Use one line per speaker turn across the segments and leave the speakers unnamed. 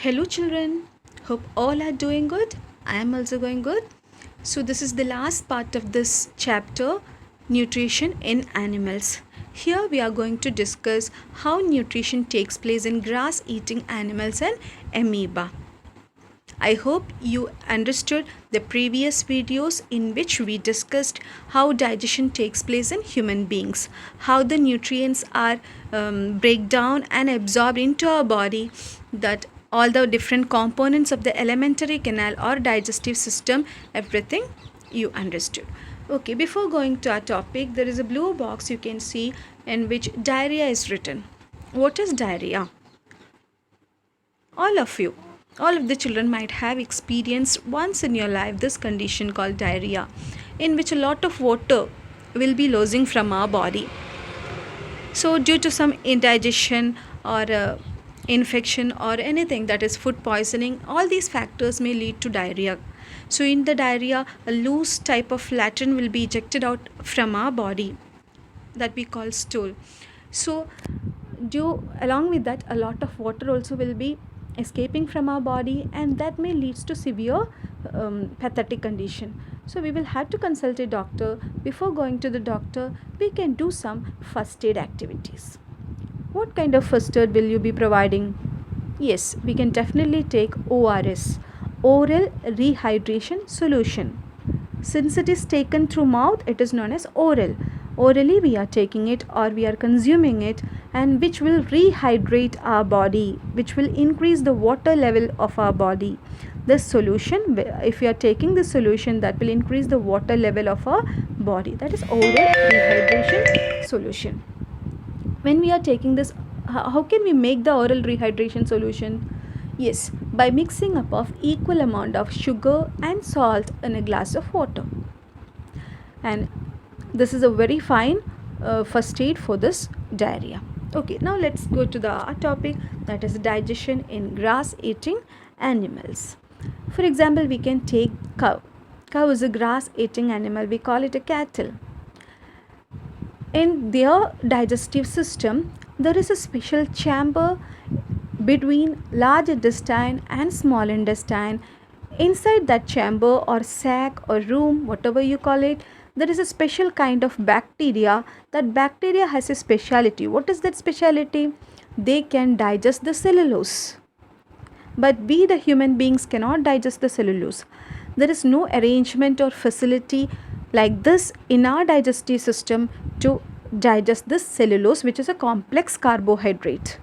Hello, children. Hope all are doing good. I am also going good. So, this is the last part of this chapter, Nutrition in Animals. Here, we are going to discuss how nutrition takes place in grass eating animals and amoeba. I hope you understood the previous videos in which we discussed how digestion takes place in human beings, how the nutrients are break down and absorbed into our body, that all the different components of the alimentary canal or digestive system, everything you understood. Okay, before going to our topic, there is a blue box you can see in which diarrhea is written. What is diarrhea? All of you, all of the children might have experienced once in your life this condition called diarrhea, in which a lot of water will be losing from our body. So, due to some indigestion or infection or anything, that is food poisoning, all these factors may lead to diarrhea. So, in the diarrhea, a loose type of latrine will be ejected out from our body, that we call stool. So, along with that, a lot of water also will be escaping from our body, and that may leads to severe pathetic condition. So we will have to consult a doctor. Before going to the doctor, we can do some first aid activities. What kind of first aid will you be providing? Yes, we can definitely take ORS, oral rehydration solution. Since it is taken through mouth, it is known as oral. Orally we are taking it or we are consuming it, and which will rehydrate our body, which will increase the water level of our body. This solution, if we are taking this solution, that will increase the water level of our body. That is oral rehydration solution. When we are taking this, how can we make the oral rehydration solution? Yes, by mixing up of equal amount of sugar and salt in a glass of water. And this is a very fine first aid for this diarrhea. Okay, now let's go to the topic, that is digestion in grass eating animals. For example, we can take cow. Cow is a grass eating animal. We call it a cattle. In their digestive system, there is a special chamber between large intestine and small intestine. Inside that chamber or sac or room, whatever you call it, there is a special kind of bacteria. That bacteria has a speciality. What is that speciality? They can digest the cellulose. But we, the human beings, cannot digest the cellulose. There is no arrangement or facility like this in our digestive system to digest this cellulose, which is a complex carbohydrate.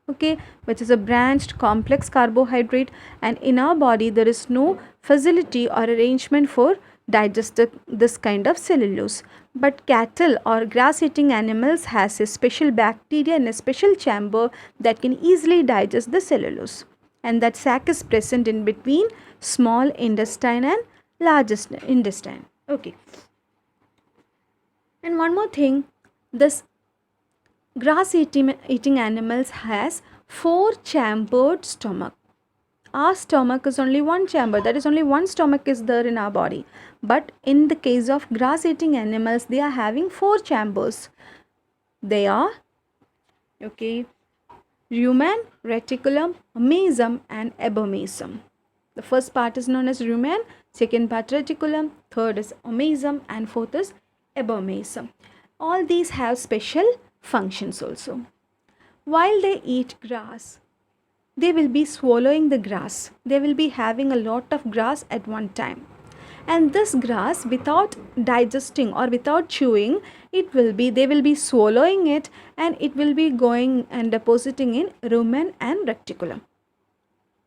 Okay, which is a branched complex carbohydrate, and in our body there is no facility or arrangement for digesting this kind of cellulose. But cattle or grass eating animals has a special bacteria in a special chamber that can easily digest the cellulose, and that sac is present in between small intestine and largest intestine. Okay, and one more thing, this grass eating animals has 4-chambered stomach. Our stomach is only one chamber, that is only one stomach is there in our body. But in the case of grass eating animals, they are having 4 chambers. They are, okay, rumen, reticulum, mesum and abomasum. The first part is known as rumen, second part reticulum, third is mesum and fourth is abomasum. All these have special functions also. While they eat grass, they will be swallowing the grass. They will be having a lot of grass at one time. And this grass, without digesting or without chewing, they will be swallowing it, and it will be going and depositing in rumen and reticulum.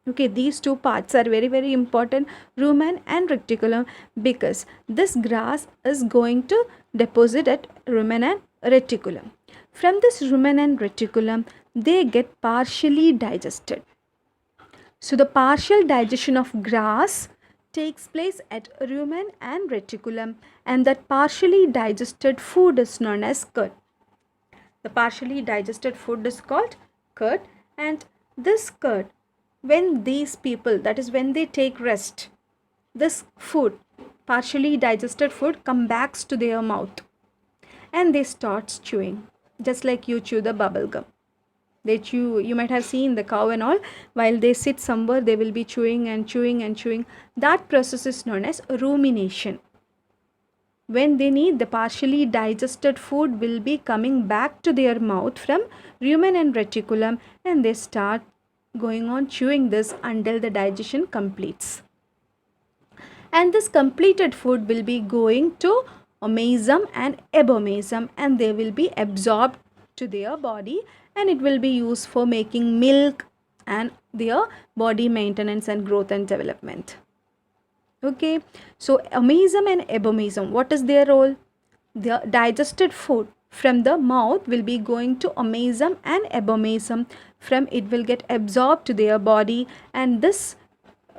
Okay, these two parts are very, very important, rumen and reticulum, because this grass is going to deposit at rumen and reticulum. From this rumen and reticulum, they get partially digested. So the partial digestion of grass takes place at rumen and reticulum, and that partially digested food is known as curd. The partially digested food is called curd, and this curd, when these people, that is when they take rest, this food, partially digested food, come back to their mouth and they start chewing, just like you chew the bubble gum. They chew. You might have seen the cow and all. While they sit somewhere, they will be chewing and chewing and chewing. That process is known as rumination. When they need, the partially digested food will be coming back to their mouth from rumen and reticulum, and they start going on chewing this until the digestion completes. And this completed food will be going to omasum and abomasum, and they will be absorbed to their body, and it will be used for making milk and their body maintenance and growth and development. Okay, so omasum and abomasum, what is their role? The digested food from the mouth will be going to omasum and abomasum. From it will get absorbed to their body, and this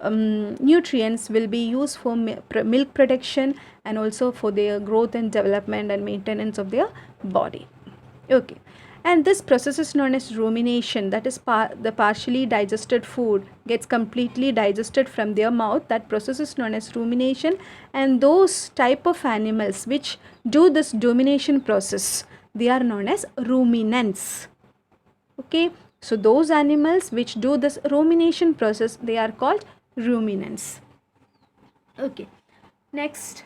nutrients will be used for milk production and also for their growth and development and maintenance of their body. Okay, and this process is known as rumination. That is the partially digested food gets completely digested from their mouth. That process is known as rumination, and those type of animals which do this rumination process, they are known as ruminants. Okay, so those animals which do this rumination process, they are called ruminants. Okay, next.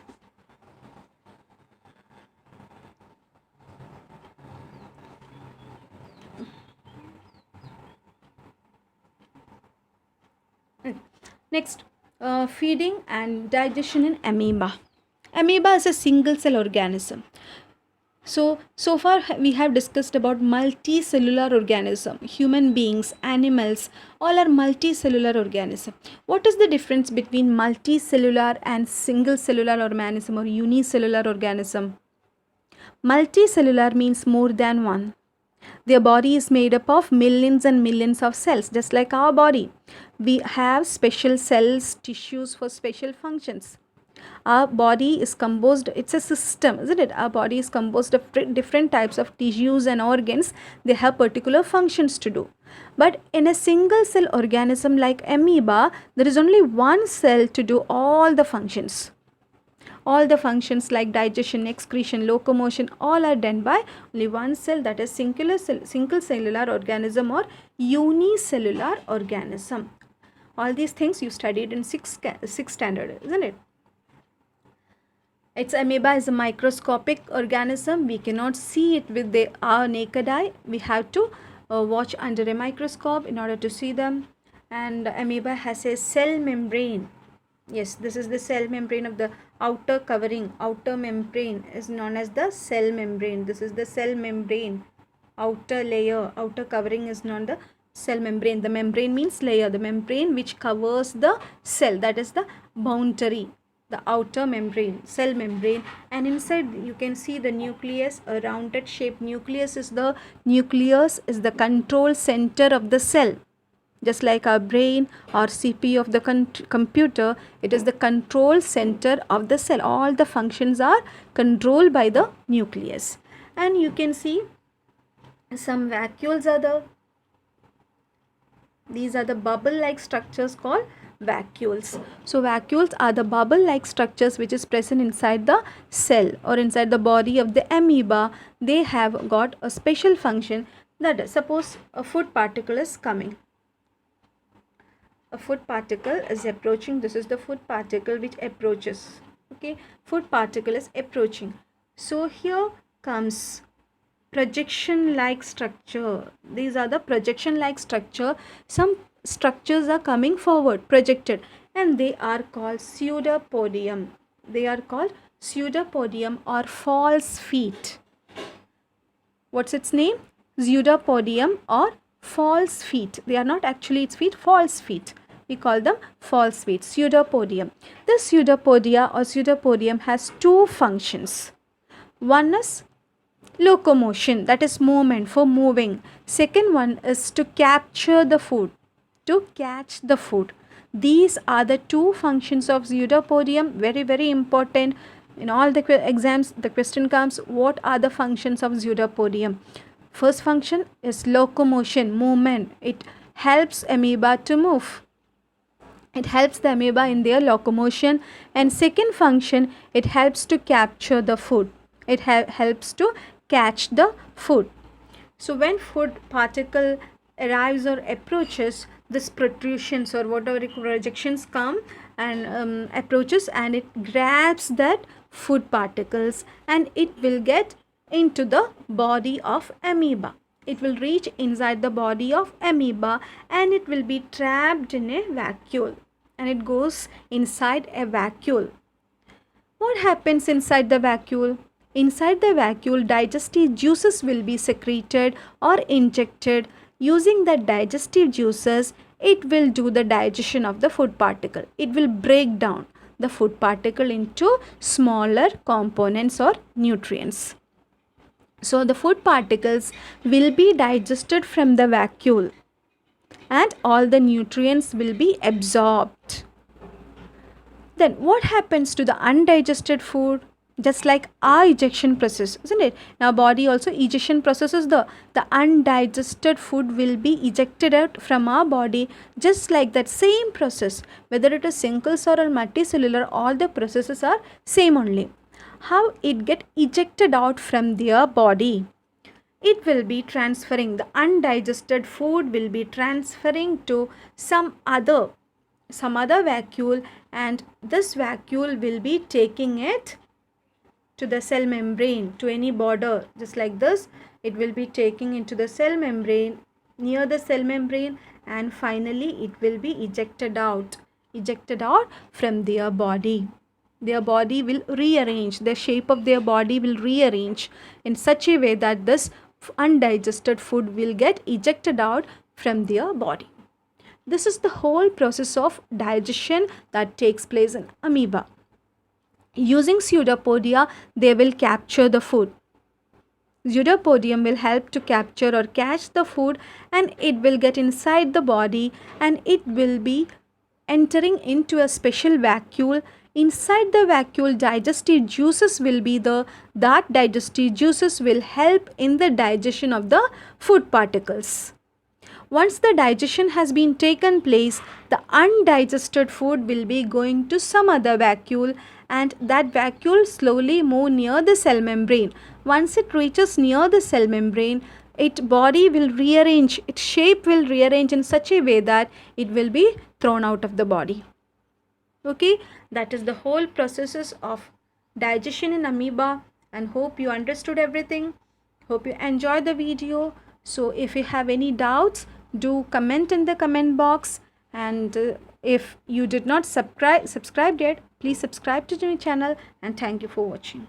Next, feeding and digestion in amoeba. Amoeba is a single cell organism. So far we have discussed about multicellular organism. Human beings, animals, all are multicellular organism. What is the difference between multicellular and single cellular organism or unicellular organism? Multicellular means more than one. Their body is made up of millions and millions of cells, just like our body. We have special cells, tissues for special functions. Our body is composed, it's a system, isn't it? Our body is composed of different types of tissues and organs. They have particular functions to do. But in a single cell organism like amoeba, there is only one cell to do all the functions. All the functions like digestion, excretion, locomotion, all are done by only one cell, that is single cellular organism or unicellular organism. All these things you studied in 6th standard, isn't it? Its amoeba is a microscopic organism. We cannot see it with our naked eye. We have to watch under a microscope in order to see them. And amoeba has a cell membrane. Yes, this is the cell membrane of the outer covering. Outer membrane is known as the cell membrane. This is the cell membrane. Outer layer, outer covering is known the cell membrane. The membrane means layer. The membrane which covers the cell, that is the boundary. The outer membrane, cell membrane, and inside you can see the nucleus, a rounded shaped nucleus is the control center of the cell. Just like our brain or CPU of the computer, it is the control center of the cell. All the functions are controlled by the nucleus. And you can see some vacuoles are the, these are the bubble-like structures called vacuoles. So vacuoles are the bubble-like structures which is present inside the cell or inside the body of the amoeba. They have got a special function. That is, suppose a food particle is coming. A food particle is approaching. This is the food particle which approaches. Okay, food particle is approaching. So here comes projection-like structure. These are the projection-like structure. Some structures are coming forward, projected, and they are called pseudopodium. They are called pseudopodium or false feet. What's its name? Pseudopodium or false feet. They are not actually its feet, false feet. We call them false feet, pseudopodium. This pseudopodia or pseudopodium has two functions. One is locomotion, that is movement, for moving. Second one is to capture the food, to catch the food. These are the two functions of pseudopodium. Very, very important. In all the exams, the question comes, what are the functions of pseudopodium? First function is locomotion, movement. It helps amoeba to move. It helps the amoeba in their locomotion. And second function, it helps to capture the food. It helps to catch the food. So when food particle arrives or approaches, this protrusions or whatever projections come and approaches, and it grabs that food particles and it will get into the body of amoeba. It will reach inside the body of amoeba and it will be trapped in a vacuole, and it goes inside a vacuole. What happens inside the vacuole? Inside the vacuole, digestive juices will be secreted or injected. Using the digestive juices, it will do the digestion of the food particle. It will break down the food particle into smaller components or nutrients. So the food particles will be digested from the vacuole and all the nutrients will be absorbed. Then what happens to the undigested food? Just like our ejection process, isn't it? Now body also ejection processes the undigested food will be ejected out from our body, just like that same process. Whether it is single cell or multicellular, all the processes are same only. How it get ejected out from their body? It will be transferring, the undigested food will be transferring to some other vacuole, and this vacuole will be taking it to the cell membrane, to any border, just like this. It will be taking into the cell membrane, near the cell membrane, and finally it will be ejected out from their body. Their body will rearrange, the shape of their body will rearrange in such a way that this undigested food will get ejected out from their body. This is the whole process of digestion that takes place in amoeba. Using pseudopodia, they will capture the food. Pseudopodium will help to capture or catch the food, and it will get inside the body and it will be entering into a special vacuole. Inside the vacuole, digestive juices will be that digestive juices will help in the digestion of the food particles. Once the digestion has been taken place, the undigested food will be going to some other vacuole, and that vacuole slowly move near the cell membrane. Once it reaches near the cell membrane, its body will rearrange, its shape will rearrange in such a way that it will be thrown out of the body. Okay, that is the whole processes of digestion in amoeba, and hope you understood everything. Hope you enjoyed the video. So if you have any doubts, do comment in the comment box, and if you did not subscribe yet, please subscribe to my channel, and thank you for watching.